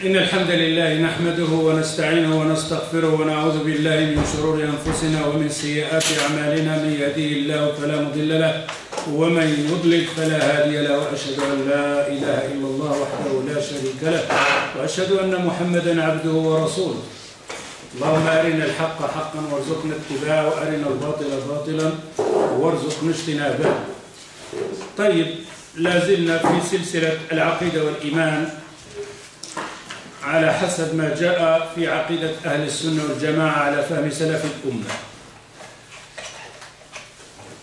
إن الحمد لله نحمده ونستعينه ونستغفره ونعوذ بالله من شرور أنفسنا ومن سيئات أعمالنا. من يهديه الله فلا مضل له ومن يضلل فلا هادي له، وأشهد أن لا إله إلا الله وحده لا شريك له، وأشهد أن محمدا عبده ورسوله. اللهم أرنا الحق حقا وارزقنا اتباعه، وأرنا الباطل باطلا وارزقنا اجتنابه. طيب، لازلنا في سلسلة العقيدة والإيمان على حسب ما جاء في عقيدة أهل السنة والجماعة على فهم سلف الأمة.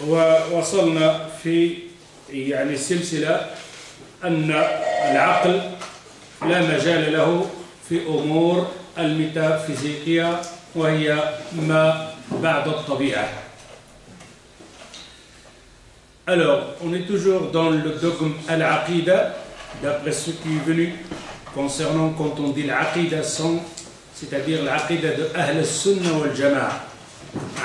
ووصلنا في السلسلة أن العقل لا مجال له في أمور الميتافيزيقية وهي ما بعد الطبيعة. Alors, on est toujours dans le dogme al-Aqida, d'après ce qui est venu concernant quand on dit l'Aqida, c'est-à-dire l'Aqida de Ahl al-Sunnah wal-Jama'a,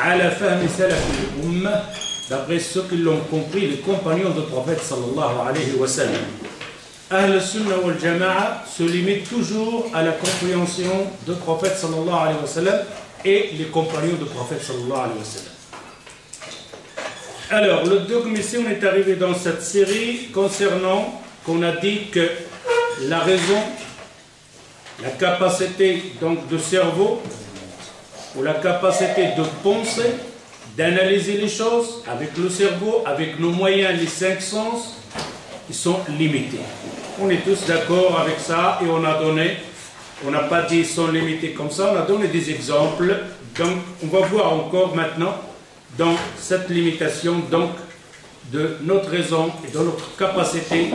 ala fahmi salaf al-Ummah, d'après ceux qui l'ont compris, les compagnons du prophète sallallahu alayhi wa sallam. Ahl al-Sunnah wal-Jama'a se limite toujours à la compréhension du prophète sallallahu alayhi wa sallam et les compagnons du prophète sallallahu alayhi wa sallam. Alors, le dogme ici, on est arrivé dans cette série concernant qu'on a dit que la raison, la capacité donc de cerveau, ou la capacité de penser, d'analyser les choses avec le cerveau, avec nos moyens, les 5 sens, ils sont limités. On est tous d'accord avec ça et on a donné, on n'a pas dit ils sont limités comme ça, on a donné des exemples. Donc, on va voir encore maintenant dans cette limitation donc de notre raison et de notre capacité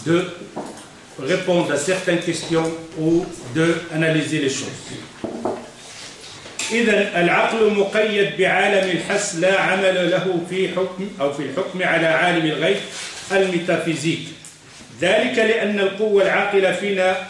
de répondre à certaines questions ou d'analyser les choses. إذن العقل مقيد بعالم الحس لا عمل له في حكم أو في الحكم على عالم الغيب الميتافيزيك. ذلك لأن القوة العاقلة فينا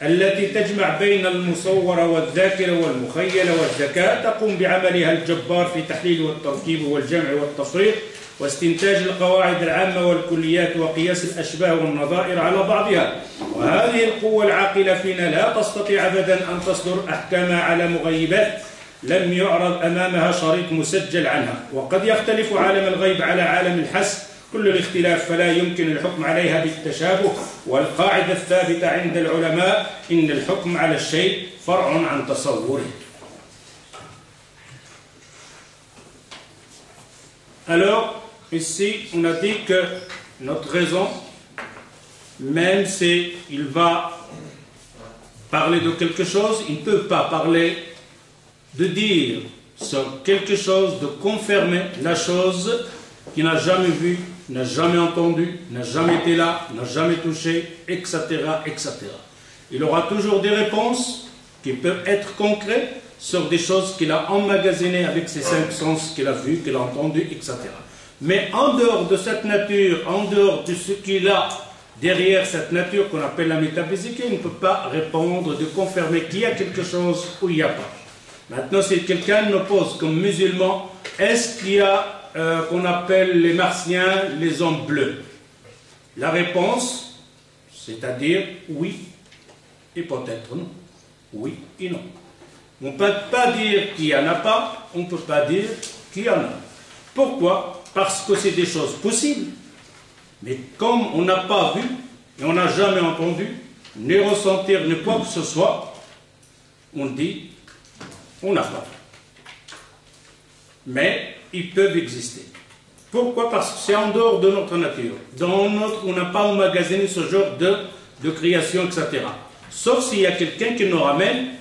التي تجمع بين المصورة والذاكرة والمخيلة والذكاء تقوم بعملها الجبار في تحليل والتركيب والجمع والتفريق واستنتاج القواعد العامة والكليات وقياس الأشباه والنظائر على بعضها. وهذه القوة العاقلة فينا لا تستطيع أبدا أن تصدر أحكامها على مغيبات لم يعرض أمامها شريط مسجل عنها. وقد يختلف عالم الغيب على عالم الحس كل الاختلاف، فلا يمكن الحكم عليها بالتشابه. والقاعدة الثابتة عند العلماء إن الحكم على الشيء فرع عن تصوره. Alors, ici, on a dit que notre raison, même s'il va parler de quelque chose, il ne peut pas parler de dire sur quelque chose, de confirmer la chose qu'il n'a jamais vue, n'a jamais entendu, n'a jamais été là, n'a jamais touché, etc., etc. Il aura toujours des réponses qui peuvent être concrètes sur des choses qu'il a emmagasinées avec ses 5 sens, qu'il a vu, qu'il a entendu, etc. Mais en dehors de cette nature, en dehors de ce qu'il a derrière cette nature qu'on appelle la métaphysique, il ne peut pas répondre, de confirmer qu'il y a quelque chose ou il n'y a pas. Maintenant, si quelqu'un nous pose comme musulman, est-ce qu'il y a qu'on appelle les martiens les hommes bleus? La réponse, c'est-à-dire oui et peut-être non. Oui et non. On ne peut pas dire qu'il n'y en a pas, on ne peut pas dire qu'il y en a. Pourquoi? Parce que c'est des choses possibles. Mais comme on n'a pas vu et on n'a jamais entendu, ni ressentir, ni quoi que ce soit, on dit on n'a pas vu. Mais ils peuvent exister. Pourquoi? Parce que c'est en dehors de notre nature. On n'a pas emmagasiné ce genre de création, etc. Sauf s'il y a quelqu'un qui nous ramène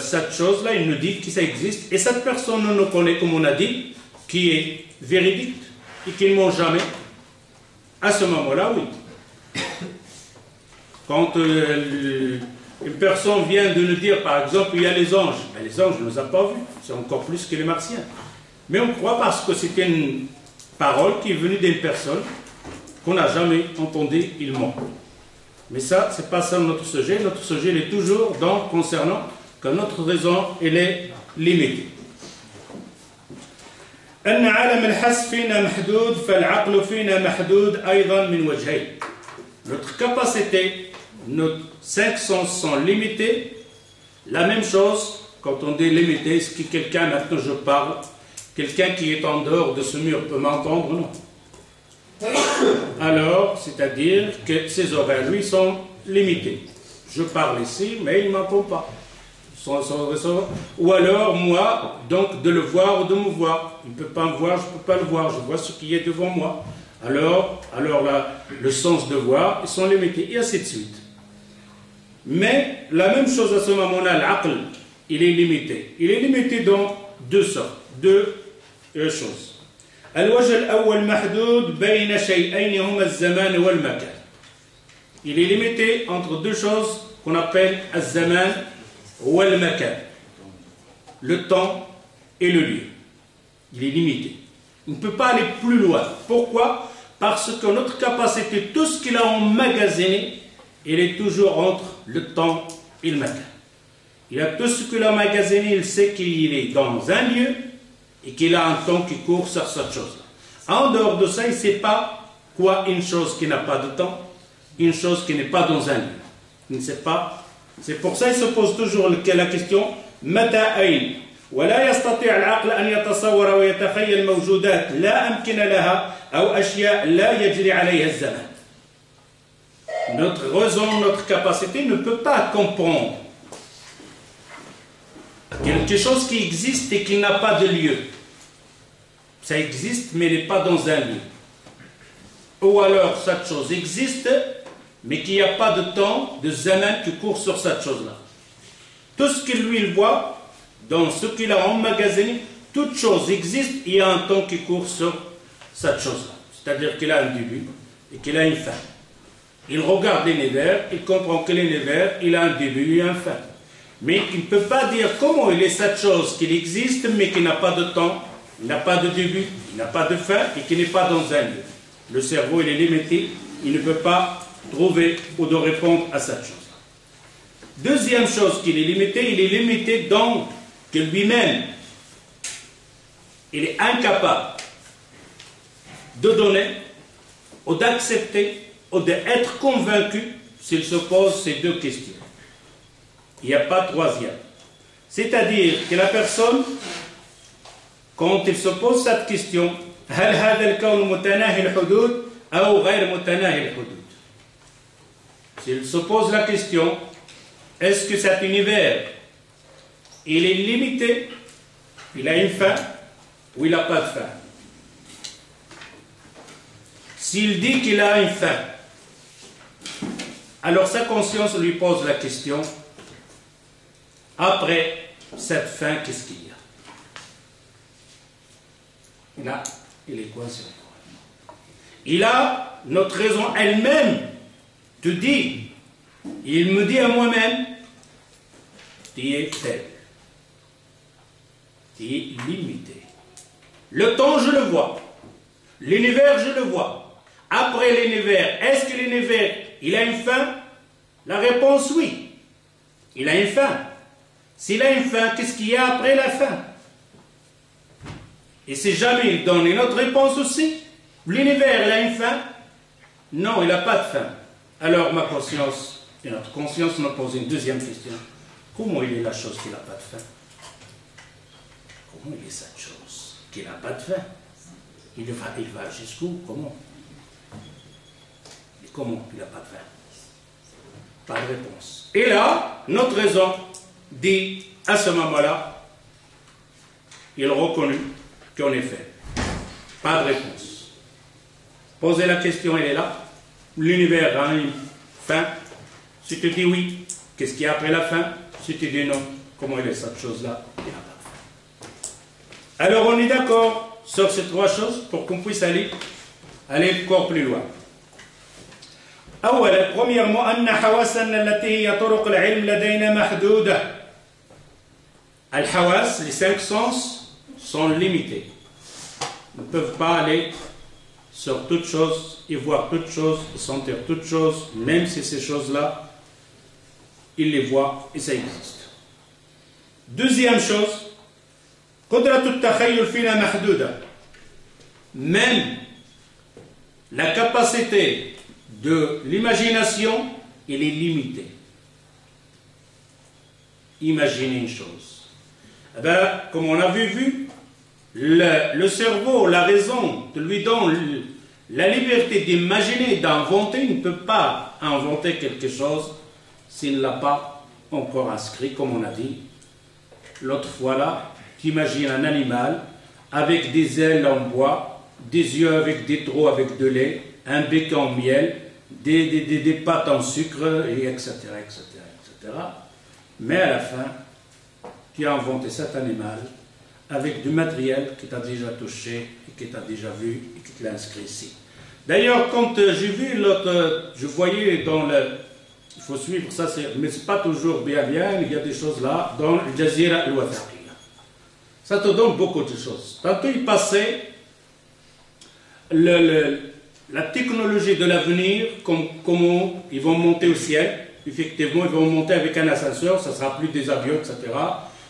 cette chose-là, il nous dit que ça existe. Et cette personne nous connaît, comme on a dit, qui est véridique et qui ne ment jamais. À ce moment-là, oui. Quand une personne vient de nous dire, par exemple, il y a les anges. Mais les anges, on ne les a pas vus. C'est encore plus que les martiens. Mais on croit parce que c'est une parole qui est venue d'une personne qu'on n'a jamais entendue, il ment. Mais ça, ce n'est pas ça notre sujet. Notre sujet, il est toujours concernant que notre raison, elle est limitée. أن عالم الحس فينا محدود فالعقل فينا محدود أيضا من وجهين. Notre capacité nos 5 sens sont limités. La même chose, quand on dit limité, est-ce que quelqu'un, maintenant je parle, quelqu'un qui est en dehors de ce mur peut m'entendre? Non. Alors, c'est-à-dire que ses oreilles, lui, sont limitées. Je parle ici, mais il ne m'entend pas. Ou alors, moi, donc, de le voir ou de me voir. Il ne peut pas me voir, je ne peux pas le voir. Je vois ce qui est devant moi. Alors là, le sens de voir, ils sont limités, et ainsi de suite. Mais, la même chose à ce moment-là, l'aql, il est limité. Il est limité dans deux sortes, deux choses. الوجه الأول محدود بين شيئين هما الزمان والمكان. Il est limité entre deux choses qu'on appelle الزمان والمكان. Le temps et le lieu. Il est limité. Il ne peut pas aller plus loin. Pourquoi? Parce que notre capacité, tout ce qu'il a emmagasiné, il est toujours entre le temps et le makan. Il a tout ce qu'il a emmagasiné, il sait qu'il est dans un lieu et qu'il a un temps qui court sur cette chose-là. En dehors de ça, il ne sait pas quoi une chose qui n'a pas de temps, une chose qui n'est pas dans un lieu. Il ne sait pas. C'est pour ça qu'il se pose toujours la question متى أين ولا يستطيع العقل أن يتصور ويتخيل موجودات لا أمكن لها أو أشياء لا يجري عليها الزمن. Notre raison, notre capacité ne peut pas comprendre quelque chose qui existe et qui n'a pas de lieu. Ça existe, mais n'est pas dans un lieu. Ou alors, cette chose existe, mais qu'il n'y a pas de temps, de zaman qui court sur cette chose-là. Tout ce qu'il lui voit, dans ce qu'il a emmagasiné, toute chose existe, il y a un temps qui court sur cette chose-là. C'est-à-dire qu'il a un début et qu'il a une fin. Il regarde l'univers, il comprend que l'univers, il a un début et une fin. Mais il ne peut pas dire comment il est cette chose qu'il existe, mais qui n'a pas de temps, il n'a pas de début, il n'a pas de fin et qui n'est pas dans un lieu. Le cerveau, il est limité, il ne peut pas trouver ou de répondre à cette chose. Deuxième chose qu'il est limité donc que lui-même, il est incapable de donner ou d'accepter ou d'être convaincu s'il se pose ces deux questions. Il n'y a pas de troisième. C'est-à-dire que la personne, quand il se pose cette question, هل هذا الكون متناهي الحدود أو غير متناهي الحدود? S'il se pose la question, est-ce que cet univers, il est limité, il a une fin ou il n'a pas de fin? S'il dit qu'il a une fin, alors sa conscience lui pose la question, après cette fin, qu'est-ce qu'il y a? Là, il est coincé. Il a notre raison elle-même te dit, il me dit à moi-même, tu es faible, tu es limité. Le temps, je le vois. L'univers, je le vois. Après l'univers, est-ce que l'univers, il a une fin? La réponse, oui. Il a une fin. S'il a une fin, qu'est-ce qu'il y a après la fin? Et si jamais il donne une autre réponse aussi, l'univers, il a une fin? Non, il n'a pas de fin. Alors ma conscience, et notre conscience me pose une deuxième question. Comment il est la chose qui n'a pas de fin? Comment il est cette chose qui n'a pas de fin? Il va jusqu'où? Comment? Et comment il n'a pas de fin? Pas de réponse. Et là, notre raison dit, à ce moment-là, il reconnut qu'en effet, pas de réponse. Posez la question, elle est là. L'univers a une fin. Si tu dis oui, qu'est-ce qu'il y a après la fin? Si tu dis non, comment il est cette chose-là? Il n'y a pas de fin. Alors on est d'accord sur ces trois choses pour qu'on puisse aller encore plus loin. أولا premièrement أن حواسنا التي هي طرق العلم لدينا محدودة. الحواس, les cinq sens sont limités. Ils ne peuvent pas aller sur toutes choses et voir toutes choses et sentir toutes choses, même si ces choses-là, ils les voient et ça existe. Deuxième chose, قدرة التخيل فينا محدودة. Même la capacité de l'imagination il est limité. Imaginez une chose. Eh bien, comme on avait vu, le cerveau, la raison, lui donne la liberté d'imaginer, d'inventer. Il ne peut pas inventer quelque chose s'il ne l'a pas encore inscrit, comme on a dit. L'autre fois là, tu imagines un animal avec des ailes en bois, des yeux avec des trous avec de lait, un bec en miel, des pattes en sucre, et etc., etc., etc. Mais à la fin, tu as inventé cet animal avec du matériel qui t'a déjà touché, et qui t'a déjà vu, et qui te l'a inscrit ici. D'ailleurs, quand j'ai vu l'autre, je voyais dans le... Il faut suivre ça, mais ce n'est pas toujours bien, il y a des choses là, dans le Jazira al-Wathaqiyya. Ça te donne beaucoup de choses. Tantôt, il passait la technologie de l'avenir, comment ils vont monter au ciel. Effectivement, ils vont monter avec un ascenseur, ça ne sera plus des avions, etc.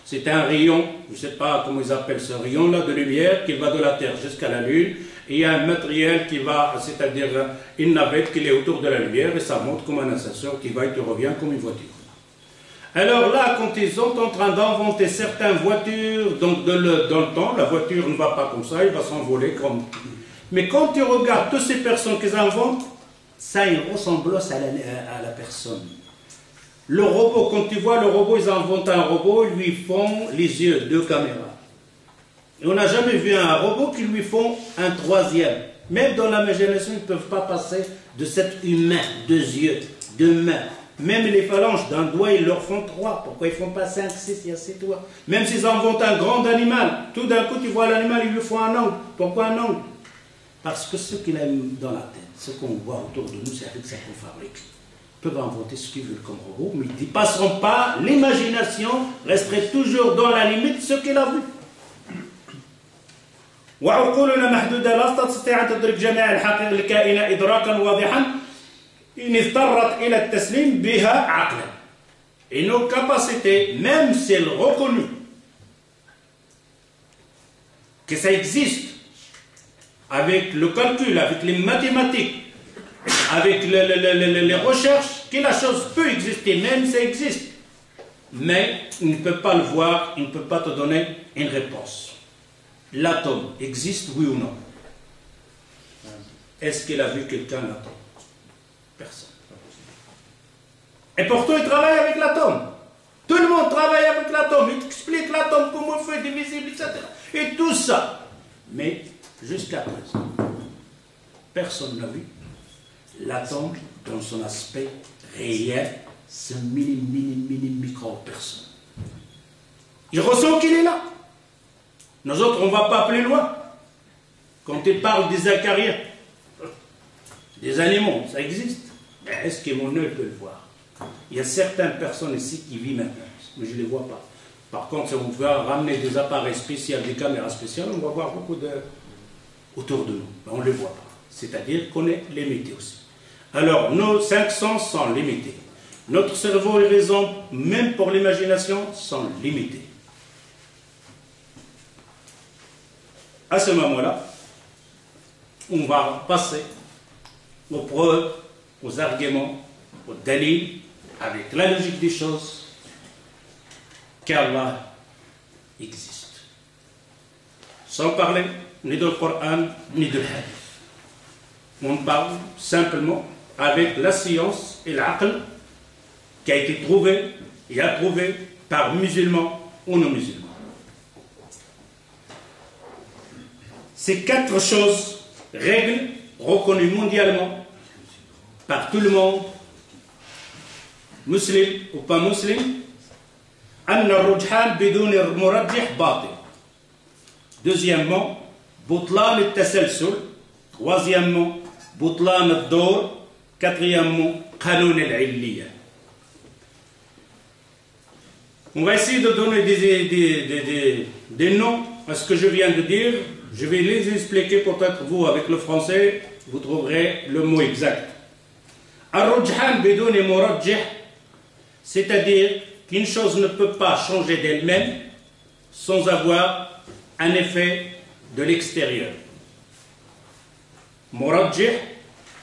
C'est un rayon, je ne sais pas comment ils appellent ce rayon-là, de lumière qui va de la Terre jusqu'à la Lune. Et il y a un matériel qui va, c'est-à-dire une navette qui est autour de la lumière, et ça monte comme un ascenseur qui va et qui revient comme une voiture. Alors là, quand ils sont en train d'inventer certaines voitures, donc dans le temps, la voiture ne va pas comme ça, il va s'envoler comme... Mais quand tu regardes toutes ces personnes qu'ils inventent, ça, il ressemble à la personne. Le robot, quand tu vois le robot, ils inventent un robot, ils lui font les yeux, 2 caméras. Et on n'a jamais vu un robot qui lui font un 3e. Même dans l'imagination, ils ne peuvent pas passer de cet humain, 2 yeux, 2 mains. Même les phalanges d'un doigt, ils leur font 3. Pourquoi ils ne font pas 5, 6, il y a 7 doigts? Même s'ils inventent un grand animal, tout d'un coup, tu vois l'animal, ils lui font un angle. Pourquoi un angle? Parce que ce qu'il a dans la tête, ce qu'on voit autour de nous, c'est avec ça qu'on fabrique. Ils peuvent inventer ce qu'ils veulent comme robot, mais ils ne dépasseront pas. L'imagination resterait toujours dans la limite de ce qu'il a vu. وعقولنا محدودة لا تستطيع أن تدرك جميع الحقائق الكائنة إدراكا واضحا إن اضطرت إلى التسليم بها عقلا. Et nos capacités, même si elles reconnues que ça existe, avec le calcul, avec les mathématiques, avec les recherches, que la chose peut exister, même si ça existe, mais il ne peut pas le voir, il ne peut pas te donner une réponse. L'atome existe, oui ou non? Est-ce qu'il a vu quelqu'un l'atome? Personne. Et pourtant, il travaille avec l'atome. Tout le monde travaille avec l'atome. Il explique l'atome, comment il fait divisible, etc. Et tout ça. Mais jusqu'à présent, personne n'a vu l'atome dans son aspect réel, c'est micro-personne. Il ressent qu'il est là. Nous autres, on ne va pas plus loin. Quand il parle des acariens, des animaux, ça existe. Mais est-ce que mon œil peut le voir? Il y a certaines personnes ici qui vivent maintenant, mais je ne les vois pas. Par contre, si on va ramener des appareils spéciaux, des caméras spéciales, on va voir beaucoup autour de nous. Mais on ne les voit pas. C'est-à-dire qu'on est limité aussi. Alors, nos 5 sens sont limités. Notre cerveau et raison, même pour l'imagination, sont limités. À ce moment-là, on va passer aux preuves, aux arguments, aux dalils, avec la logique des choses, qu'Allah existe. Sans parler ni du Coran, ni du Hadith. On parle simplement avec la science et l'aql qui a été trouvé et approuvé par musulmans ou non musulmans. Ces 4 choses, règles reconnues mondialement par tout le monde, musulman ou pas musulman, أن الرجحان بدون المرجح باطل. Deuxièmement, بطلان التسلسل. Troisièmement, بطلان الدور. Quatrièmement, قانون العلية. On va essayer de donner des noms à ce que je viens de dire. Je vais les expliquer, peut-être vous, avec le français, vous trouverez le mot exact. Ar-rujhan bidoun murajjih, c'est-à-dire qu'une chose ne peut pas changer d'elle-même sans avoir un effet de l'extérieur. Murajjih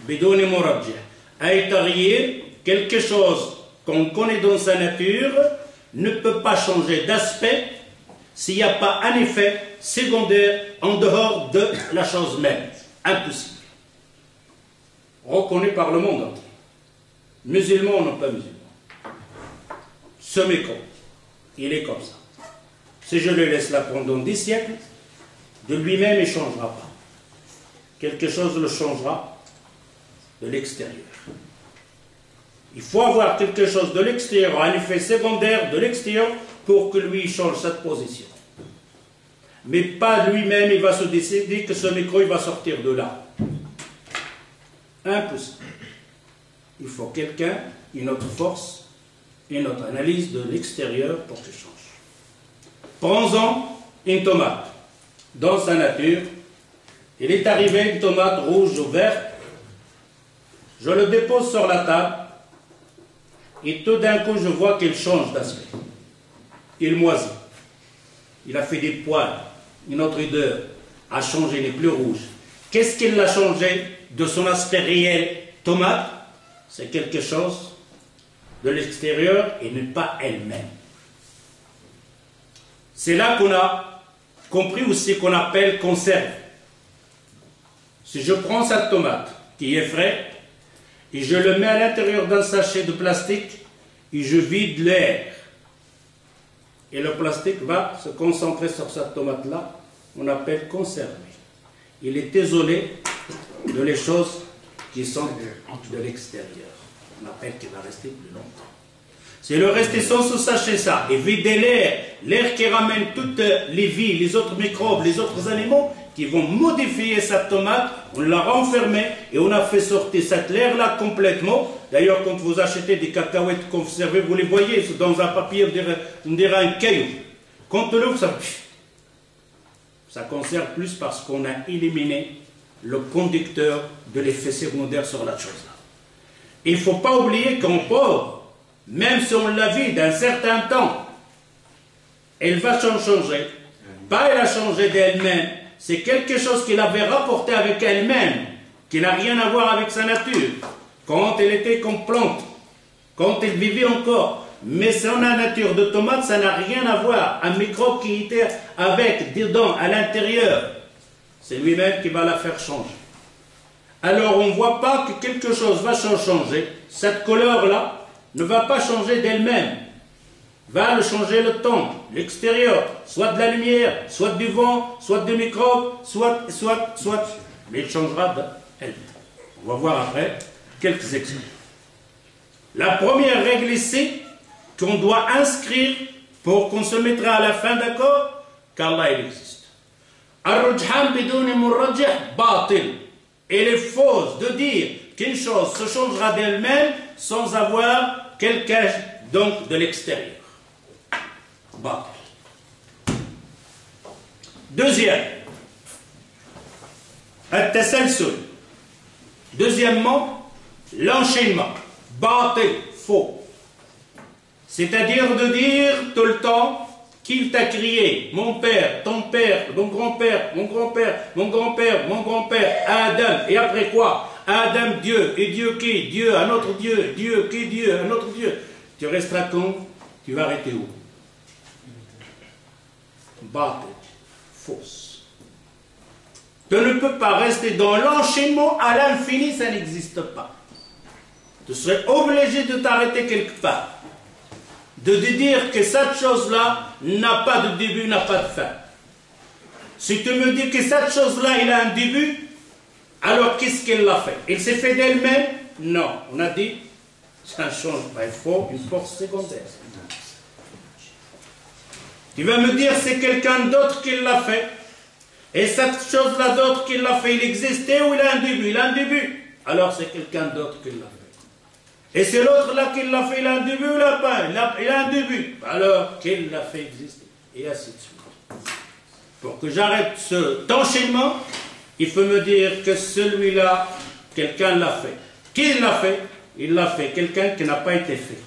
bidoun murajjih. أي تغيير quelque chose qu'on connaît dans sa nature ne peut pas changer d'aspect s'il n'y a pas un effet secondaire en dehors de la chose même. Impossible. Reconnu par le monde entier. Musulman ou non pas musulman. Ce micro, il est comme ça. Si je le laisse là pendant 10 siècles, de lui-même il ne changera pas. Quelque chose le changera de l'extérieur. Il faut avoir quelque chose de l'extérieur, un effet secondaire de l'extérieur pour que lui change cette position. Mais pas lui-même, il va se décider que ce micro il va sortir de là. Impossible. Il faut quelqu'un, une autre force, une autre analyse de l'extérieur pour qu'il change. Prends-en une tomate. Dans sa nature, il est arrivé une tomate rouge ou verte. Je le dépose sur la table et tout d'un coup je vois qu'il change d'aspect. Il moisit. Il a fait des poils, une autre odeur, a changé, il n'est plus rouge. Qu'est-ce qu'il a changé de son aspect réel tomate? C'est quelque chose de l'extérieur et ne pas elle-même. C'est là qu'on a compris aussi qu'on appelle conserve. Si je prends cette tomate qui est fraîche et je le mets à l'intérieur d'un sachet de plastique et je vide l'air, et le plastique va se concentrer sur cette tomate-là, on appelle conserver. Il est isolé de les choses qui sont de l'extérieur. On appelle qu'il va rester plus longtemps. C'est le rester sans se sachet ça et vider l'air, l'air qui ramène toutes les vies, les autres microbes, les autres animaux qui vont modifier cette tomate, on l'a renfermée et on a fait sortir cette air-là complètement. D'ailleurs, quand vous achetez des cacahuètes conservées, vous les voyez dans un papier, on dirait un caillou. Quand on l'ouvre, ça conserve plus parce qu'on a éliminé le conducteur de l'effet secondaire sur la chose-là. Il ne faut pas oublier qu'en pauvre, même si on la vide d'un certain temps, elle va changer. Pas elle a changé d'elle-même, c'est quelque chose qu'elle avait rapporté avec elle-même, qui n'a rien à voir avec sa nature. Quand elle était comme plante, quand elle vivait encore. Mais son nature de tomate, ça n'a rien à voir. Un microbe qui était avec, dedans, à l'intérieur, c'est lui-même qui va la faire changer. Alors on ne voit pas que quelque chose va changer. Cette couleur-là ne va pas changer d'elle-même. Va le changer le temps, l'extérieur, soit de la lumière, soit du vent, soit des microbes, soit. Mais il changera d'elle. On va voir après quelques exemples. La première règle ici, qu'on doit inscrire pour qu'on se mettra à la fin d'accord, qu'Allah il existe. Ar-rujhan bidouni murrajih batil. Il est faux de dire qu'une chose se changera d'elle-même sans avoir quelqu'un donc de l'extérieur. Batil. Deuxième, at-tasalsul. Deuxièmement, l'enchaînement. Batil, faux. C'est-à-dire de dire tout le temps qu'il t'a crié, mon père, ton père, mon grand-père, mon grand-père, mon grand-père, mon grand-père, Adam, et après quoi? Adam, Dieu, et Dieu qui? Dieu, un autre Dieu, Dieu qui? Dieu, un autre Dieu. Tu resteras con, tu vas arrêter où? Batil, fausse. Tu ne peux pas rester dans l'enchaînement à l'infini, ça n'existe pas. Tu serais obligé de t'arrêter quelque part. De dire que cette chose-là n'a pas de début, n'a pas de fin. Si tu me dis que cette chose-là, il a un début, alors qu'est-ce qu'elle a fait? Elle s'est fait d'elle-même? Non. On a dit, ça ne change pas. Il faut une force secondaire. Tu vas me dire, c'est quelqu'un d'autre qui l'a fait. Et cette chose-là d'autre qui l'a fait, il existait ou il a un début? Il a un début. Alors c'est quelqu'un d'autre qui l'a fait. Et c'est l'autre là qui l'a fait, il a un début ou il n'a pas? Il a un début. Alors, qu'il l'a fait exister? Et ainsi de suite. Pour que j'arrête cet enchaînement, il faut me dire que celui-là, quelqu'un l'a fait. Qui l'a fait? Il l'a fait. Quelqu'un qui n'a pas été fait.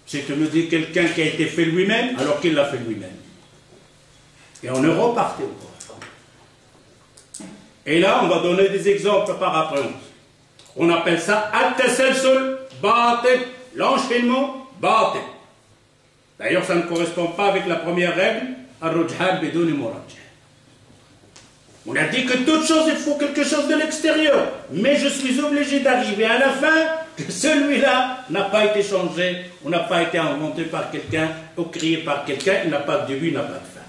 Si tu me dis quelqu'un qui a été fait lui-même, alors qu'il l'a fait lui-même. Et on est reparti encore. Et là, on va donner des exemples par après. On appelle ça at-tasalsul batil, l'enchaînement batil. D'ailleurs, ça ne correspond pas avec la première règle, al-rujhan biduni murajjih. On a dit que toute chose, il faut quelque chose de l'extérieur. Mais je suis obligé d'arriver à la fin que celui-là n'a pas été changé, ou n'a pas été inventé par quelqu'un, ou créé par quelqu'un, il n'a pas de début, il n'a pas de fin.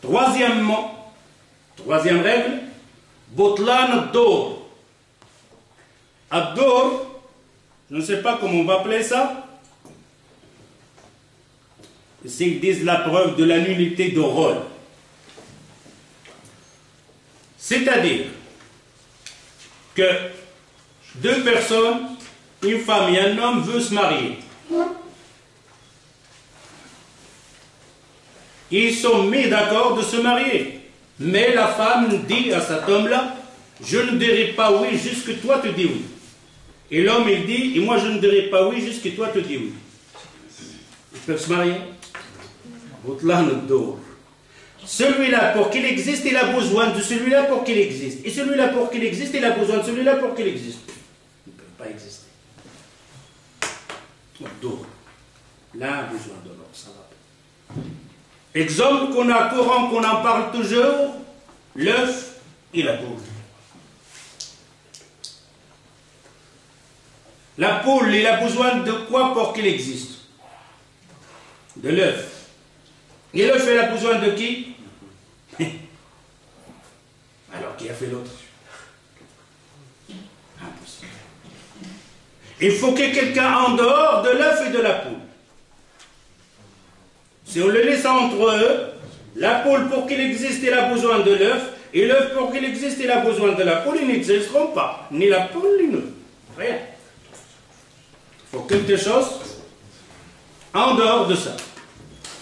Troisièmement, troisième règle, butlan ad-dur. Ad-dur, je ne sais pas comment on va appeler ça. Ici, ils disent la preuve de la nullité de rôle. C'est-à-dire que deux personnes, une femme et un homme, veulent se marier. Ils sont mis d'accord de se marier. Mais la femme dit à cet homme-là, je ne dirai pas oui jusque toi tu dis oui. Et l'homme il dit, et moi je ne dirai pas oui jusque toi tu dis oui. Ils peuvent se marier. Celui-là, pour qu'il existe, il a besoin de celui-là pour qu'il existe. Et celui-là, pour qu'il existe, il a besoin de celui-là pour qu'il existe. Ils ne peuvent pas exister. L'un a besoin de l'autre, ça va. Exemple qu'on a courant, qu'on en parle toujours, l'œuf et la poule. La poule, il a besoin de quoi pour qu'il existe? De l'œuf. Et l'œuf, il a besoin de qui? Alors, qui a fait l'autre? Impossible. Il faut qu'il y ait quelqu'un en dehors de l'œuf et de la poule. Si on le laisse entre eux, la poule, pour qu'il existe, elle a besoin de l'œuf, et l'œuf, pour qu'il existe, il a besoin de la poule, ils n'existeront pas. Ni la poule, ni l'œuf. Rien. Il faut quelque chose en dehors de ça.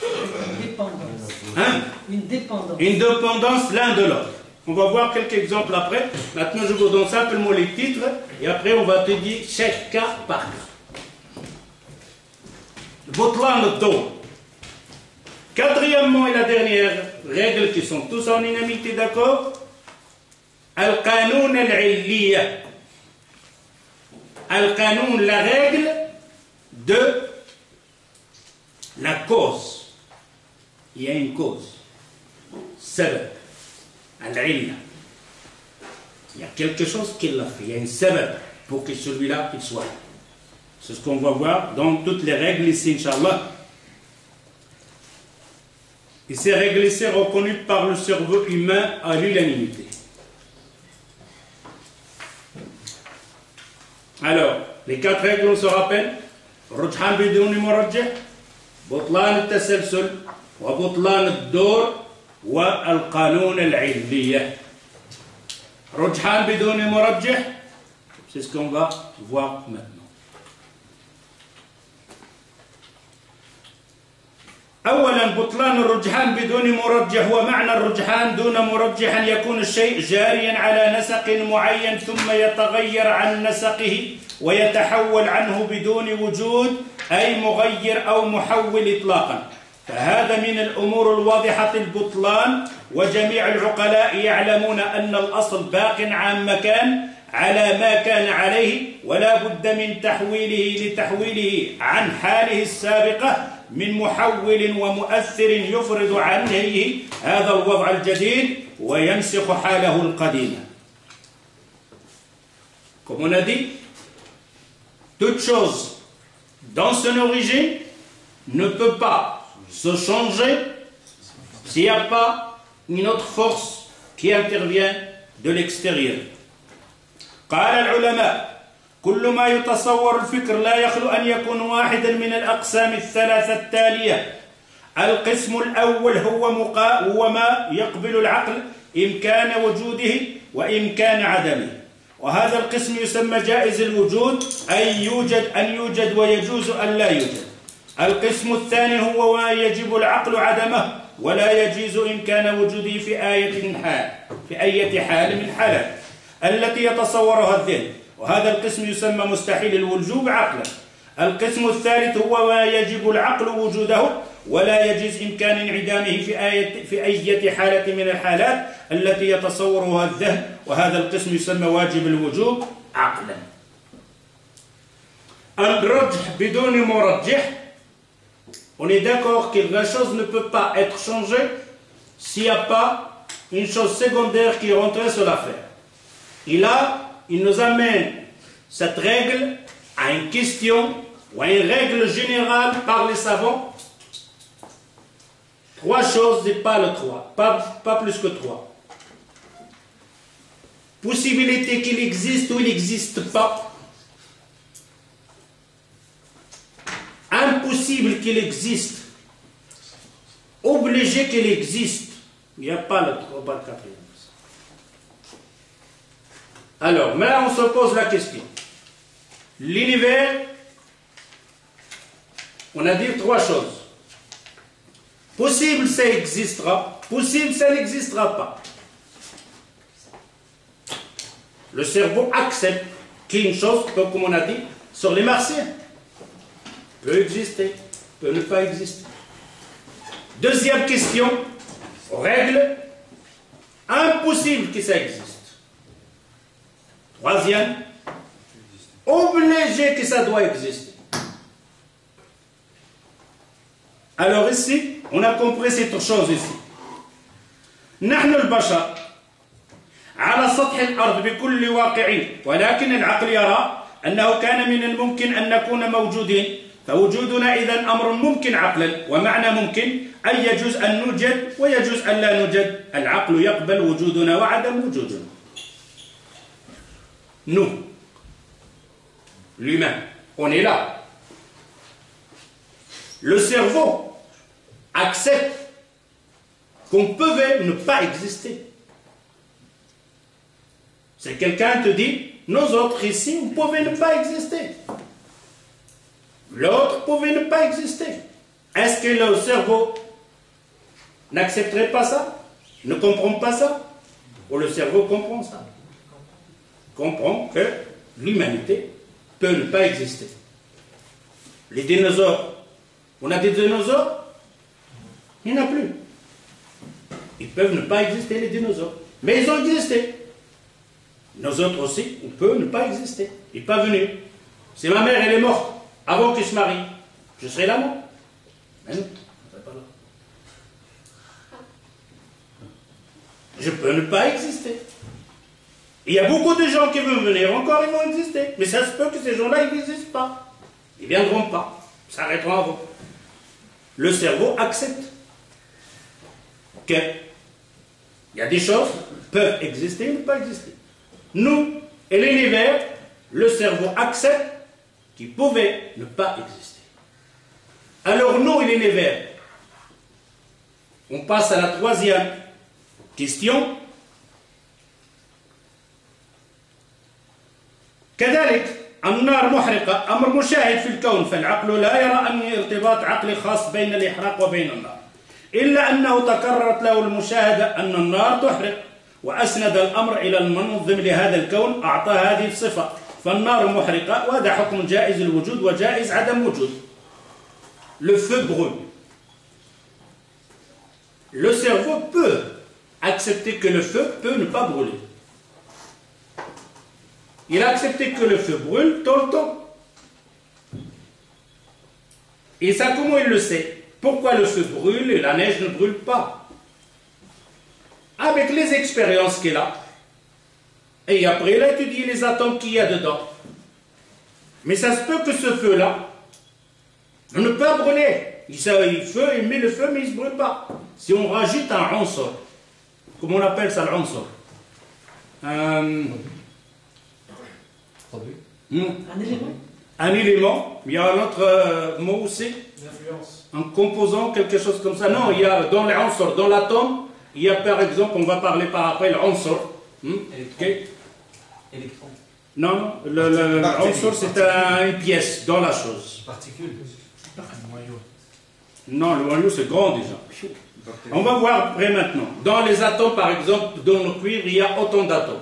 Une dépendance. Hein? Une dépendance. Une dépendance l'un de l'autre. On va voir quelques exemples après. Maintenant, je vous donne simplement les titres, et après, on va te dire chaque cas par cas. Butlan ad-dur. Quatrièmement et la dernière règle qui sont tous en unanimité d'accord, al-qanoun al-illiya. Al-qanoun, la règle de la cause. Il y a une cause. Sabab. Al-illa. Il y a quelque chose qui l'a fait. Il y a une sabab pour que celui-là il soit. C'est ce qu'on va voir dans toutes les règles ici, Inch'Allah. Et ces règles ici reconnues par le cerveau humain à l'unanimité. Alors, les quatre règles, on se rappelle. Rujhan bidouni murajjih, butlan al-tasalsul, wa butlan al-dur, wa al-qanoun al-'illiyya. Rujhan bidouni murajjih, c'est ce qu'on va voir maintenant. أولا بطلان الرجحان بدون مرجح، ومعنى الرجحان دون مرجح أن يكون الشيء جاريا على نسق معين ثم يتغير عن نسقه ويتحول عنه بدون وجود أي مغير أو محول إطلاقا، فهذا من الأمور الواضحة البطلان، وجميع العقلاء يعلمون أن الأصل باق عن مكان على ما كان عليه، ولا بد من تحويله عن حاله السابقة من محول ومؤثر يفرض عنه هذا الوضع الجديد وينسخ حاله القديمة. Comme on a dit, toute chose dans son origine ne peut pas se changer s'il n'y a pas une autre force qui intervient de l'extérieur. قال العلماء كل ما يتصور الفكر لا يخلو أن يكون واحدا من الأقسام الثلاثة التالية. القسم الأول هو ما يقبل العقل إمكان وجوده وإمكان عدمه، وهذا القسم يسمى جائز الوجود، أي أن يوجد ويجوز أن لا يوجد. القسم الثاني هو ما يجب العقل عدمه ولا يجوز إمكان وجوده في أي حال من الحالات التي يتصورها الذهن، وهذا القسم يسمى مستحيل الوجوب عقلا. القسم الثالث هو ما يجب العقل وجوده ولا يجوز إمكان انعدامه في أي حالة من الحالات التي يتصورها الذهن، وهذا القسم يسمى واجب الوجوب عقلا. الرجح بدون مرجح. On est d'accord que la chose ne peut pas être changée s'il n'y a pas une chose secondaire qui est rentrée sur l'affaire. Et là, il nous amène cette règle à une question ou à une règle générale par les savants. 3 choses et pas le 3, pas plus que 3. Possibilité qu'il existe ou il n'existe pas. Impossible qu'il existe. Obligé qu'il existe. Il n'y a pas le 3, pas le 4. Alors, maintenant on se pose la question. L'univers, on a dit 3 choses. Possible, ça existera. Possible, ça n'existera pas. Le cerveau accepte qu'une chose peut, comme on a dit, sur les martiens, peut exister, peut ne pas exister. Deuxième question, règle, impossible que ça existe. Troisième, obligé que ça doit exister. Alors ici, on a compris cette chose ici. نحن البشر على سطح الأرض بكل واقع، ولكن العقل يرى أنه كان من الممكن أن نكون موجودين، فوجودنا إذن أمر ممكن عقلا، ومعنى ممكن أي يجوز أن نوجد ويجوز أن لا نوجد. العقل يقبل وجودنا وعدم وجودنا. Nous, l'humain, on est là. Le cerveau accepte qu'on peut ne pas exister. C'est quelqu'un te dit, nous autres ici, vous pouvez ne pas exister. L'autre pouvait ne pas exister. Est-ce que le cerveau n'accepterait pas ça? Ne comprend pas ça? Ou le cerveau comprend ça? Comprend que l'humanité peut ne pas exister. Les dinosaures, on a des dinosaures? Il n'y en a plus. Ils peuvent ne pas exister, les dinosaures. Mais ils ont existé. Nous autres aussi, on peut ne pas exister. Il n'est pas venu. Si ma mère, elle est morte avant qu'elle se marie, je serai là, moi. Mais non, je ne serai pas là. Je peux ne pas exister. Il y a beaucoup de gens qui veulent venir, encore ils vont exister. Mais ça se peut que ces gens-là, ils n'existent pas. Ils ne viendront pas. Ils s'arrêteront avant. Le cerveau accepte qu'il y a des choses qui peuvent exister ou ne pas exister. Nous et l'univers, le cerveau accepte qu'il pouvait ne pas exister. Alors nous et l'univers, on passe à la 3e question. كذلك النار محرقة أمر مشاهد في الكون، فالعقل لا يرى أن ارتباط عقلي خاص بين الإحراق وبين النار، إلا أنه تكررت له المشاهدة أن النار تحرق، وأسند الأمر إلى المنظم لهذا الكون أعطى هذه الصفة، فالنار محرقة، وهذا حكم جائز الوجود وجائز عدم وجود. Le feu brûle. Le cerveau peut accepter que le feu peut ne pas brûler. Il a accepté que le feu brûle tout le temps. Et ça, comment il le sait? Pourquoi le feu brûle et la neige ne brûle pas? Avec les expériences qu'il a. Et après, il a étudié les atomes qu'il y a dedans. Mais ça se peut que ce feu-là ne peut pas brûler. Il met le feu, mais il ne se brûle pas. Si on rajoute un unsur, comment on appelle ça l'unsur? Un élément. Un élément, il y a un autre mot aussi. L'influence. Un composant, quelque chose comme ça. Non, il y a dans les unsur, dans l'atome, il y a par exemple, on va parler par après l'unsur. Okay. Électron. Non, l'unsur c'est une pièce dans la chose. Particule. Noyau. Non, le noyau c'est grand déjà. On va voir après maintenant. Dans les atomes, par exemple, dans le cuivre, il y a autant d'atomes.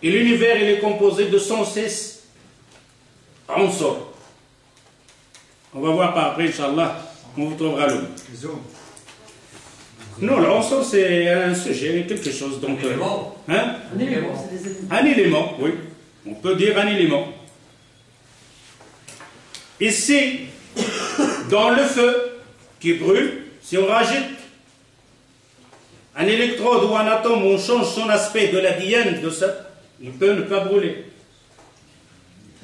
Et l'univers, il est composé de 106 unsur. On va voir par après, Inch'Allah, on vous trouvera le mot. Non, l'unsur c'est un sujet, quelque chose. Donc, Un élément. Hein? Un élément, c'est des éléments. Un élément, oui. On peut dire un élément. Ici, dans le feu qui brûle, si on rajoute un électrode ou un atome, on change son aspect de la diane de ça, il peut ne pas brûler.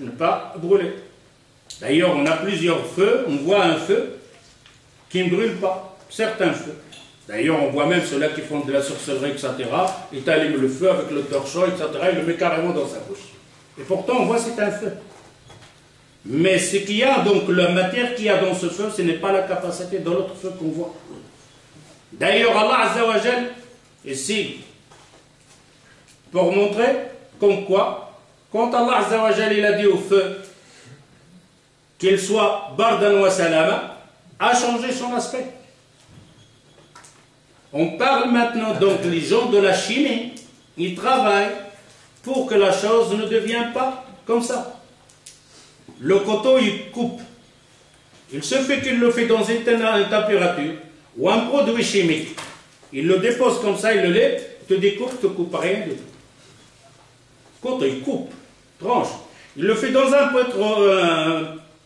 Ne pas brûler. D'ailleurs, on a plusieurs feux, on voit un feu qui ne brûle pas, certains feux. D'ailleurs, on voit même ceux-là qui font de la sorcellerie, etc. Ils allument le feu avec le torchon, etc. Il le met carrément dans sa bouche. Et pourtant, on voit que c'est un feu. Mais ce qu'il y a, donc, la matière qu'il y a dans ce feu, ce n'est pas la capacité de l'autre feu qu'on voit. D'ailleurs, Allah Azza wa Jal, ici, pour montrer comme quoi, quand Allah Azza wa Jal, il a dit au feu qu'il soit bardan wa salama, a changé son aspect. On parle maintenant, donc, les gens de la chimie, ils travaillent pour que la chose ne devienne pas comme ça. Le coton, il coupe. Il se fait qu'il le fait dans une température ou un produit chimique. Il le dépose comme ça, il le lève, te découpe, te coupe rien du tout. Coton, il coupe, tranche. Il le fait dans un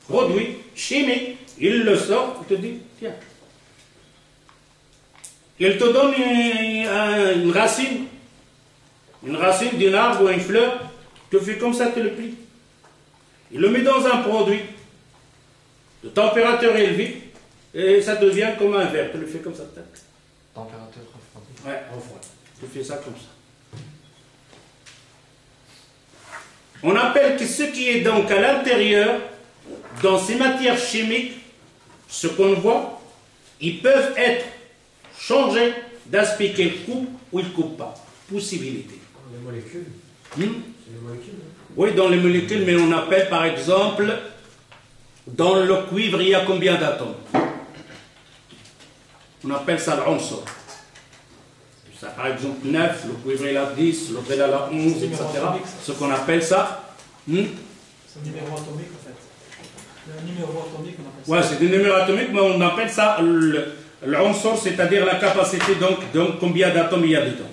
produit chimique, il le sort, il te dit, tiens. Il te donne une racine d'un arbre ou une fleur, tu fais comme ça, tu le plies. Il le met dans un produit de température élevée et ça devient comme un verre. Tu le fais comme ça. Température refroidie. Ouais, refroidie. Tu fais ça comme ça. On appelle que ce qui est donc à l'intérieur, dans ces matières chimiques, ce qu'on voit, ils peuvent être changés d'aspect qu'ils coupent ou ils ne coupent pas. Possibilité. Les molécules. C'est les molécules. Oui, dans les molécules, mais on appelle par exemple, dans le cuivre, il y a combien d'atomes? On appelle ça l'unsur. Ça, par exemple, 9, le cuivre il a 10, l'autre il a 11, etc. Ce qu'on appelle ça. C'est un numéro atomique en fait. Un numéro atomique, on appelle ça. Oui, c'est des numéros atomiques, mais on appelle ça l'unsur, c'est-à-dire la capacité, donc combien d'atomes il y a dedans.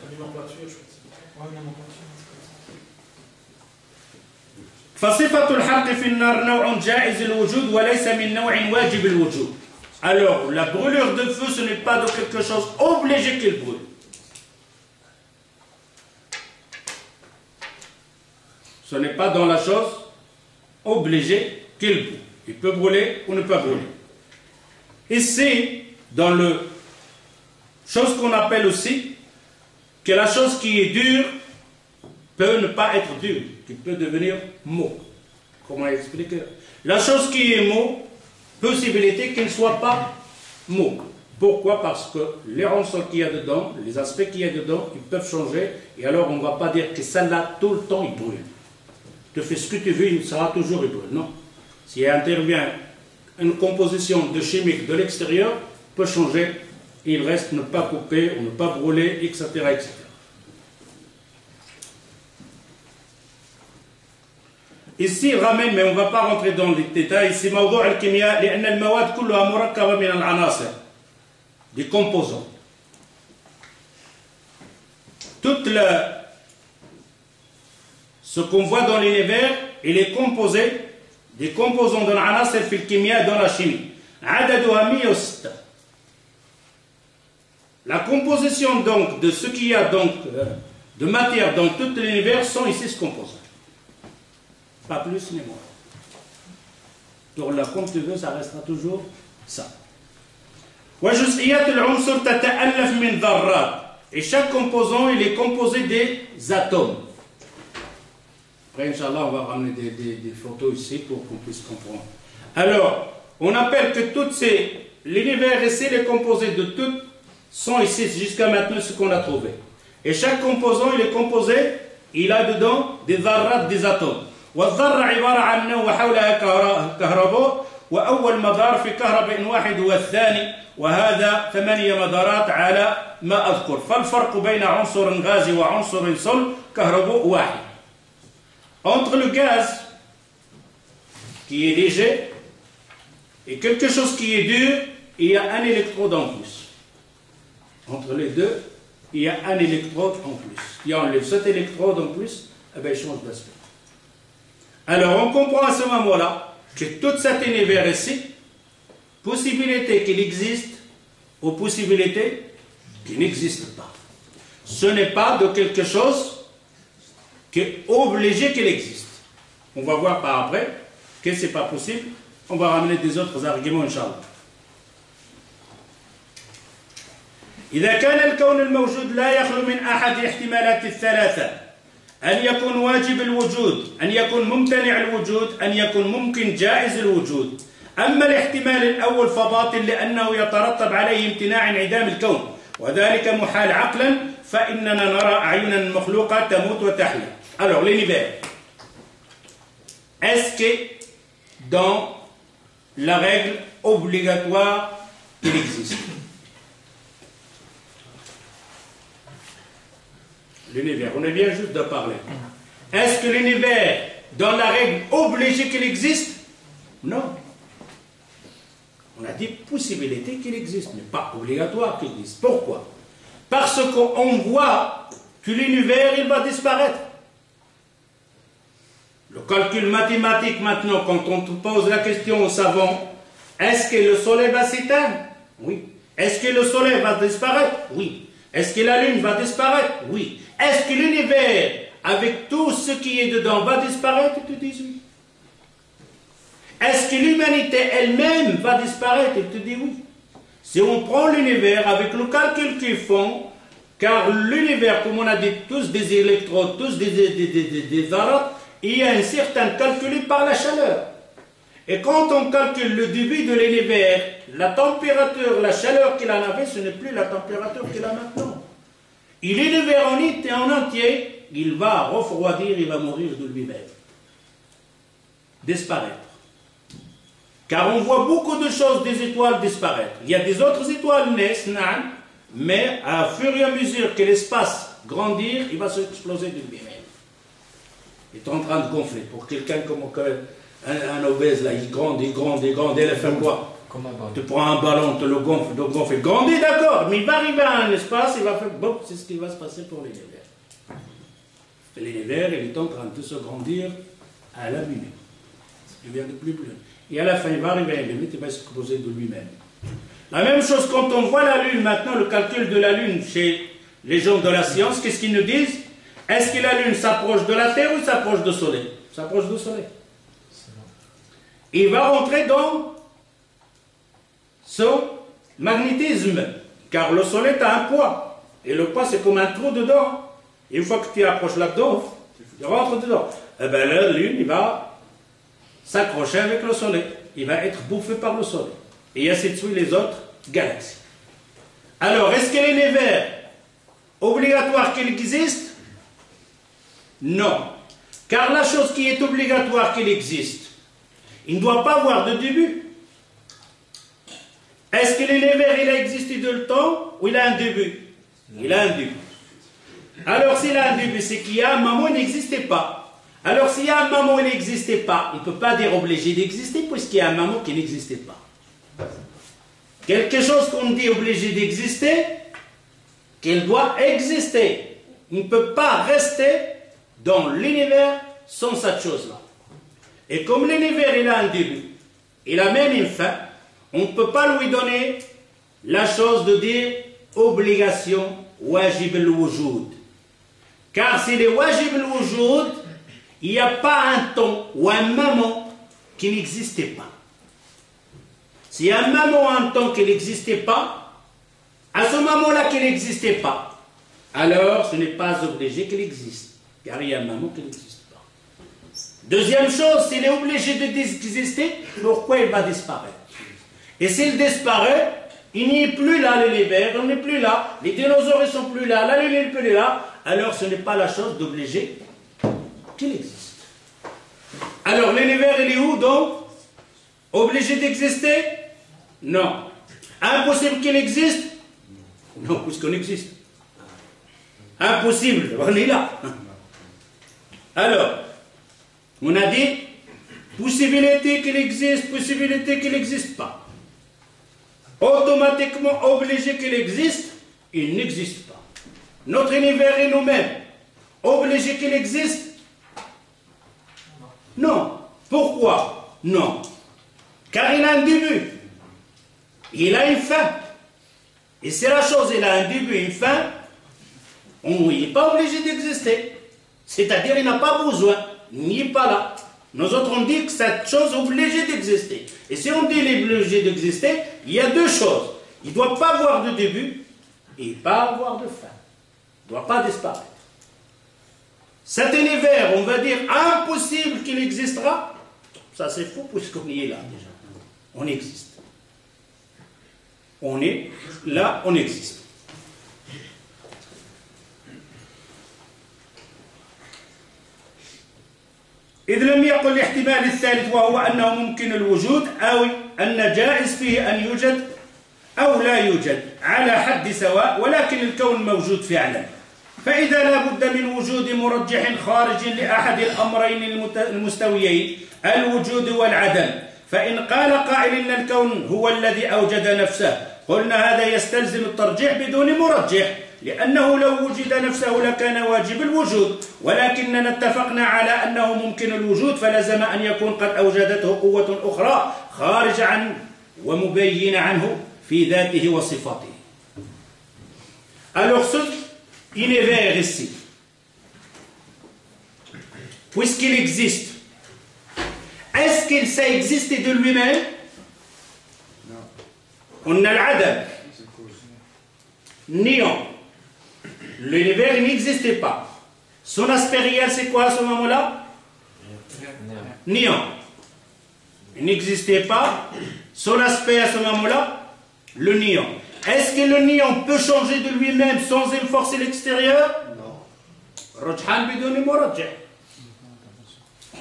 فصفة الحرق في النار نوع جائز الوجود وليس من نوع واجب الوجود. Alors, la brûlure de feu, ce n'est pas de quelque chose obligé qu'il brûle. Ce n'est pas dans la chose obligée qu'il brûle. Il peut brûler ou ne pas brûler. Ici, dans le chose qu'on appelle aussi, que la chose qui est dure peut ne pas être dure, qui peut devenir mou. Comment expliquer? La chose qui est mou, possibilité qu'il ne soit pas mou. Pourquoi? Parce que les ronçons qu'il y a dedans, les aspects qu'il y a dedans, ils peuvent changer, et alors on ne va pas dire que celle-là, tout le temps, il brûle. Tu fais ce que tu veux, il sera toujours il brûle. Non. S'il intervient une composition de chimique de l'extérieur, peut changer, et il reste ne pas couper, ou ne pas brûler, etc. etc. Ici, il ramène, mais on ne va pas rentrer dans les détails, c'est موضوع الكيمياء لأن المواد كلها مركبة من العناصر, des composants. Ce qu'on voit dans l'univers, il est composé des composants de العناصر في الكيمياء dans la chimie. عددها 106. La composition donc de ce qu'il y a donc de matière dans tout l'univers sont ici ce composant. Pas plus ni moins. Donc là, comme tu veux, ça restera toujours ça. وجزئيات العنصر تتألف من ذرات. Et chaque composant, il est composé des atomes. Après, Inch'Allah, on va ramener des photos ici pour qu'on puisse comprendre. Alors, on appelle que toutes ces... L'univers ici, il est composé de toutes, sont ici jusqu'à maintenant ce qu'on a trouvé. Et chaque composant, il est composé, il a dedans des dharrat, des atomes. والذرة عبارة عن نوع وحولها كهرباء وأول مدار في كهرباء واحد هو الثاني وهذا 8 مدارات على ما أذكر فالفرق بين عنصر غازي وعنصر صلب كهرباء واحد. Entre le gaz qui est léger et quelque chose qui est dur, il y a un électrode en plus. entre les deux, il y a un électrode en plus. Si on enlève cet électrode en plus, eh bien, il change d'aspect. Alors, on comprend à ce moment-là que tout cet univers ici, possibilité qu'il existe ou possibilité qu'il n'existe pas. Ce n'est pas de quelque chose qui est obligé qu'il existe. On va voir par après que ce n'est pas possible. On va ramener des autres arguments, Inch'Allah. إذا كان الكون الموجود لا يخلو من أحد احتمالات الثلاثة أن يكون واجب الوجود، أن يكون ممتنع الوجود، أن يكون ممكن جائز الوجود. أما الاحتمال الأول فباطل لأنه يترتب عليه امتناع انعدام الكون وذلك محال عقلا فإننا نرى أعينا مخلوقة تموت وتحيا. Alors l'univers, est-ce que dans la règle obligatoire qu'il existe? L'univers, on vient juste de parler. Est-ce que l'univers, dans la règle obligée qu'il existe? Non. On a dit possibilité qu'il existe, mais pas obligatoire qu'il existe. Pourquoi? Parce qu'on voit que l'univers, il va disparaître. Le calcul mathématique maintenant, quand on te pose la question aux savants, est-ce que le soleil va s'éteindre? Oui. Est-ce que le soleil va disparaître? Oui. Est-ce que la lune va disparaître? Oui. Est-ce que l'univers, avec tout ce qui est dedans, va disparaître? Ils te disent oui. Est-ce que l'humanité elle-même va disparaître? Ils te disent oui. Si on prend l'univers avec le calcul qu'ils font, car l'univers, comme on a dit, tous des électrodes, tous des arabes, il y a un certain calculé par la chaleur. Et quand on calcule le début de l'univers, la température, la chaleur qu'il en avait, ce n'est plus la température qu'il a maintenant. Et l'univers en entier, il va refroidir, il va mourir de lui-même. Disparaître. Car on voit beaucoup de choses des étoiles disparaître. Il y a des autres étoiles naissent, mais à fur et à mesure que l'espace grandit, il va s'exploser de lui-même. Il est en train de gonfler. Pour quelqu'un comme un obèse, là, il grandit, et elle fait quoi? Tu prends un ballon, tu le gonfles, il grandit, d'accord, mais il va arriver à un espace, il va faire, bon, c'est ce qui va se passer pour l'univers. L'univers, il est en train de se grandir à la minute. Il devient de plus en plus. Et à la fin, il va arriver à une limite, il va s'exploser de lui-même. La même chose quand on voit la Lune, maintenant, le calcul de la Lune chez les gens de la science, qu'est-ce qu'ils nous disent? Est-ce que la Lune s'approche de la Terre ou s'approche du Soleil? S'approche du Soleil. Il va rentrer dans son magnétisme, car le Soleil a un poids, et le poids c'est comme un trou dedans. Et une fois que tu approches là-dedans, tu rentres dedans, et bien la Lune, il va s'accrocher avec le Soleil, il va être bouffé par le Soleil, et ainsi de suite les autres galaxies. Alors, est-ce que l'univers obligatoire qu'il existe? Non, car la chose qui est obligatoire qu'il existe, il ne doit pas avoir de début. Est-ce que l'univers, il a existé de le temps ou il a un début? Il a un début. Alors s'il a un début, c'est qu'il y a un moment où il n'existait pas. Alors s'il y a un moment où il n'existait pas, on ne peut pas dire obligé d'exister puisqu'il y a un moment qui n'existait pas. Quelque chose qu'on dit obligé d'exister, qu'il doit exister. Il ne peut pas rester dans l'univers sans cette chose-là. Et comme l'univers, il a un début, il a même une fin, on ne peut pas lui donner la chose de dire obligation wajib al-wujud. Car s'il est wajib al-wujud, il n'y a pas un temps ou un moment qui n'existait pas. S'il y a un moment ou un temps qui n'existait pas, à ce moment-là qu'il n'existait pas, alors ce n'est pas obligé qu'il existe. Car il y a un moment qui n'existe pas. Deuxième chose, s'il est obligé d'exister, pourquoi il va disparaître? Et s'il disparaît, il n'y est plus là l'univers, on n'est plus là, les dinosaures ne sont plus là, la lune n'est plus là, alors ce n'est pas la chose d'obligé qu'il existe. Alors l'univers il est où donc? Obligé d'exister? Non. Impossible qu'il existe? Non, puisqu'on existe. Impossible, on est là. Alors, on a dit possibilité qu'il existe, possibilité qu'il n'existe pas. Automatiquement obligé qu'il existe, il n'existe pas. Notre univers est nous-mêmes. Obligé qu'il existe? Non. Pourquoi? Non. Car il a un début. Il a une fin. Et si la chose il a un début et une fin, on n'est pas obligé d'exister. C'est-à-dire il n'a pas besoin. Il n'est pas là. Nous autres on dit que cette chose est obligée d'exister. Et si on dit qu'il est obligé d'exister, il y a deux choses. Il ne doit pas avoir de début et pas avoir de fin. Il ne doit pas disparaître. Cet univers, on va dire impossible qu'il existera, ça c'est faux puisqu'on y est là déjà. On existe. On est là, on existe. إذ لم يقل الاحتمال الثالث وهو أنه ممكن الوجود أو أن جائز فيه أن يوجد أو لا يوجد على حد سواء ولكن الكون موجود فعلا فإذا لا بد من وجود مرجح خارج لأحد الأمرين المستويين الوجود والعدم فإن قال قائل إن الكون هو الذي أوجد نفسه قلنا هذا يستلزم الترجيح بدون مرجح لأنه لو وجد نفسه لكان واجب الوجود ولكننا اتفقنا على أنه ممكن الوجود فلزم أن يكون قد أوجدته قوة أخرى خارج عنه ومبين عنه في ذاته وصفاته. Alors ce univers ici, puisqu'il existe, est-ce qu'il sait exister de lui-même? On a l'adam, néant. L'univers n'existait pas. Son aspect réel, c'est quoi à ce moment-là? Néant. Il n'existait pas. Son aspect à ce moment-là, le néant. Est-ce que le néant peut changer de lui-même sans une force extérieure? Non.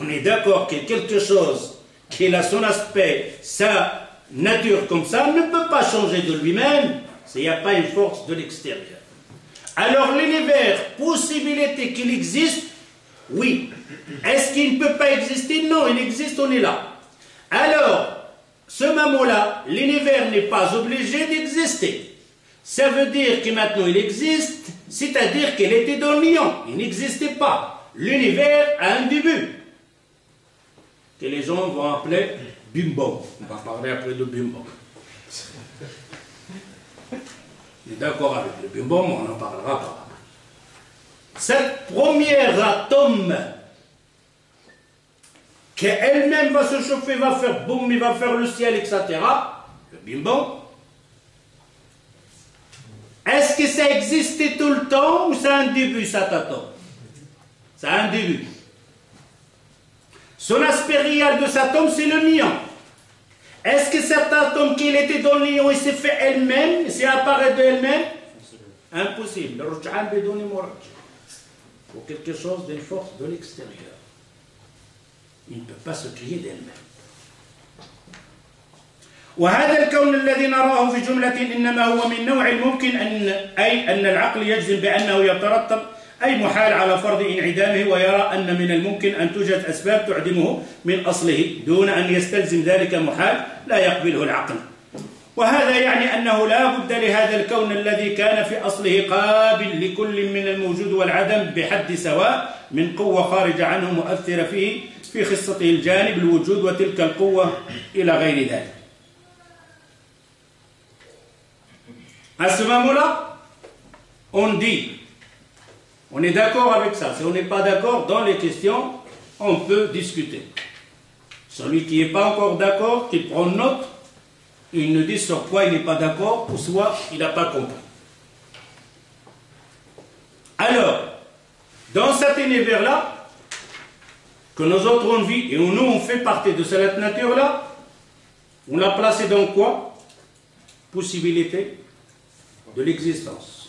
On est d'accord que quelque chose qui a son aspect, sa nature comme ça, ne peut pas changer de lui-même s'il n'y a pas une force de l'extérieur. Alors l'univers, possibilité qu'il existe, oui. Est-ce qu'il ne peut pas exister? Non, il existe, on est là. Alors, ce moment-là, l'univers n'est pas obligé d'exister. Ça veut dire que maintenant il existe, c'est-à-dire qu'il était dans le néant, il n'existait pas. L'univers a un début, que les gens vont appeler Bim-Bom. On va parler après de Bim-Bom. On est d'accord avec le Bim-Bom, on en parlera pas. Cette première atome, qu'elle-même va se chauffer, va faire boum, il va faire le ciel, etc. Le Bim-Bom. Est-ce que ça existait tout le temps ou ça a un début, cet atome? Ça a un début. Son aspect réel de cet atome, c'est le néant. Est-ce que cet atome, qu'il était dans le néant, il s'est fait elle-même, il s'est apparu d'elle-même? Impossible. Le ruj'an bidouni murajjih. Pour quelque chose d'une force de l'extérieur. Il ne peut pas se créer d'elle-même. وهذا الكون الذي نراه في جملة إنما هو من نوع الممكن أن العقل يجزم بأنه يترتب أي محال على فرض انعدامه ويرى أن من الممكن أن توجد أسباب تعدمه من أصله دون أن يستلزم ذلك محال لا يقبله العقل وهذا يعني أنه لا بد لهذا الكون الذي كان في أصله قابل لكل من الموجود والعدم بحد سواء من قوة خارجة عنه مؤثرة فيه في خصته الجانب الوجود وتلك القوة إلى غير ذلك. À ce moment-là, on dit, on est d'accord avec ça. Si on n'est pas d'accord dans les questions, on peut discuter. Celui qui n'est pas encore d'accord, qui prend note, il nous dit sur quoi il n'est pas d'accord, ou soit il n'a pas compris. Alors, dans cet univers-là, que nous autres on vit, et où nous on fait partie de cette nature-là, on l'a placé dans quoi? Possibilité de l'existence.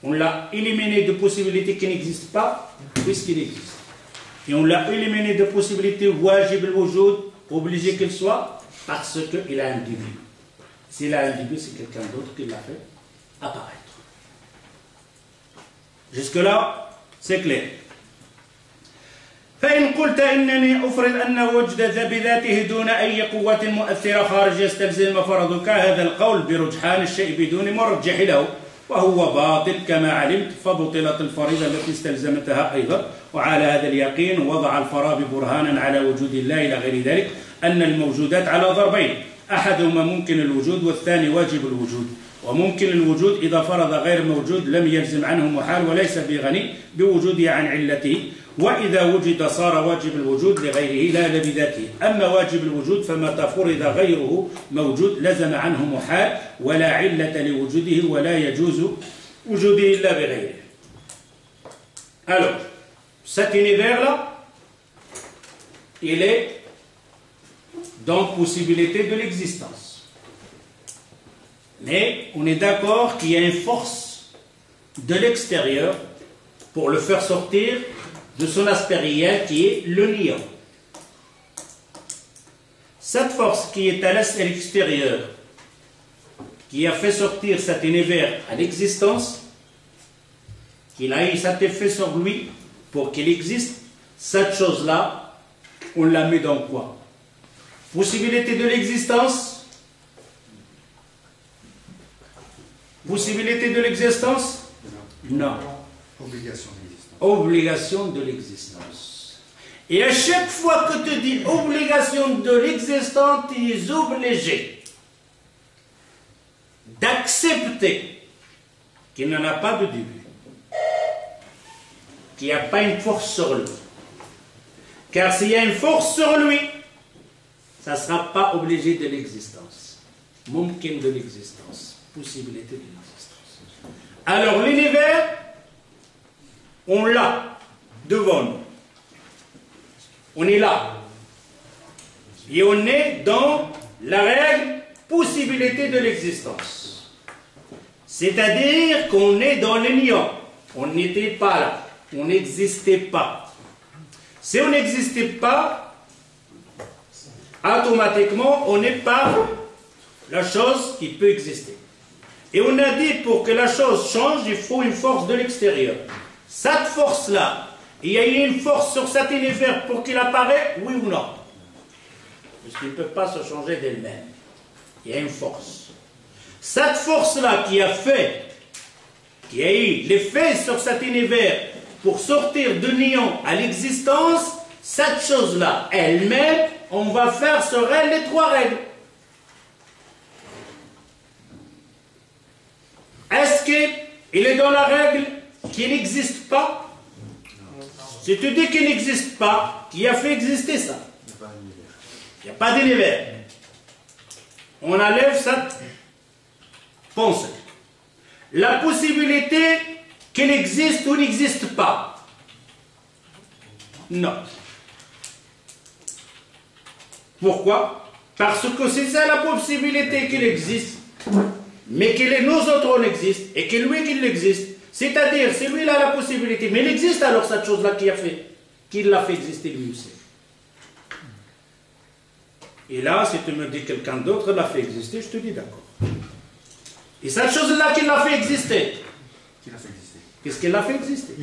On l'a éliminé de possibilités qui n'existent pas, puisqu'il existe. Et on l'a éliminé de possibilités wajib al-wujud, obligé qu'il soit, parce qu'il a un début. S'il a un début, c'est quelqu'un d'autre qui l'a fait apparaître. Jusque-là, c'est clair. فإن قلت إنني أفرض أن وجد بذاته دون أي قوة مؤثرة خارج يستلزم فرضك هذا القول برجحان الشيء بدون مرجح له وهو باطل كما علمت، فبطلت الفريضة التي استلزمتها أيضا. وعلى هذا اليقين وضع الفارابي برهانا على وجود الله إلى غير ذلك أن الموجودات على ضربين، أحدهما ممكن الوجود والثاني واجب الوجود. وممكن الوجود إذا فرض غير موجود لم يلزم عنه محال وليس بغني بوجوده عن علته، وإذا وجد صار واجب الوجود لغيره لا بذاته. أما واجب الوجود فمتى فرض غيره موجود لزم عنه محال ولا علة لوجوده ولا يجوز وجوده إلا بغيره. Alors, cet univers-là, il est dans possibilité de l'existence. Mais on est d'accord qu'il y a une force de l'extérieur pour le faire sortir de son aspect réel qui est le néant. Cette force qui est à l'extérieur, qui a fait sortir cet univers à l'existence, qu'il a eu cet effet sur lui pour qu'il existe, cette chose-là, on la met dans quoi? Possibilité de l'existence? Possibilité de l'existence? Non. Obligation d'existence. Obligation de l'existence. Et à chaque fois que tu dis obligation de l'existence, tu es obligé d'accepter qu'il n'en a pas de début, qu'il n'y a pas une force sur lui. Car s'il y a une force sur lui, ça ne sera pas obligé de l'existence. Mumkin de l'existence. Possibilité de l'existence. Alors l'univers, on l'a devant nous. On est là. Et on est dans la règle possibilité de l'existence. C'est-à-dire qu'on est dans le néant. On n'était pas là. On n'existait pas. Si on n'existait pas, automatiquement, on n'est pas la chose qui peut exister. Et on a dit pour que la chose change, il faut une force de l'extérieur. Cette force-là, il y a une force sur cet univers pour qu'il apparaisse, oui ou non? Parce qu'il ne peut pas se changer d'elle-même. Il y a une force. Cette force-là qui a eu l'effet sur cet univers pour sortir de néant à l'existence, cette chose-là, elle-même, on va faire sur elle les trois règles. Est-ce qu'il est dans la règle qui n'existe pas? Si tu dis qu'il n'existe pas, qui a fait exister ça? Il n'y a pas d'univers. On enlève cette pensée. La possibilité qu'il existe ou n'existe pas? Non. Pourquoi? Parce que c'est ça la possibilité qu'il existe, mais que nous autres on existe, et que lui qu'il existe. C'est-à-dire, c'est lui là la possibilité, mais il existe alors cette chose-là qui l'a fait exister lui aussi. Et là, si tu me dis quelqu'un d'autre l'a fait exister, je te dis d'accord. Et cette chose-là qui l'a fait exister, qu'est-ce qu'elle l'a fait exister?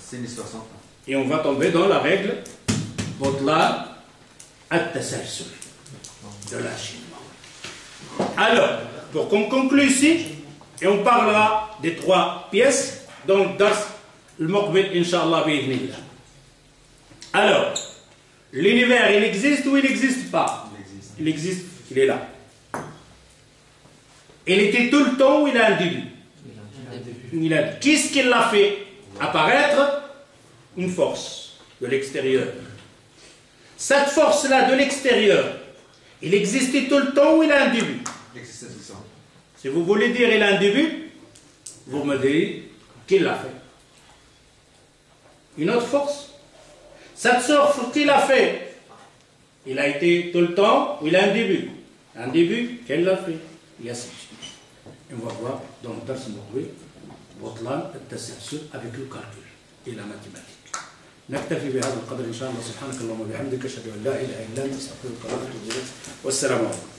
C'est une histoire sans fin. Et on va tomber dans la règle Botlan at-tasalsul de l'enchaînement. Alors, pour qu'on conclue ici, et on parlera des trois pièces dans le Dars al-Muqbil, Inch'Allah, bi'idhnillah. Alors, l'univers, il existe ou il n'existe pas? Il existe, il est là. Il était tout le temps où il a un début. Qu'est-ce qui l'a fait apparaître? Une force de l'extérieur. Cette force-là de l'extérieur, il existait tout le temps où il a un début. Si vous voulez dire il a un début, vous me dites qu'il l'a fait. Une autre force. Cette force qu'il a fait, il a été tout le temps où il a un début. Un début, qu'elle l'a fait. Il y a ça. Et on va voir dans le Dars al-Muqbil, Botlan at-tasalsul avec le calcul et la mathématique. نكتفي بهذا القدر إن شاء الله. سبحانك اللهم وبحمدك أشهد أن لا إله إلا أنت أستغفرك وأتوب إليك والسلام عليكم.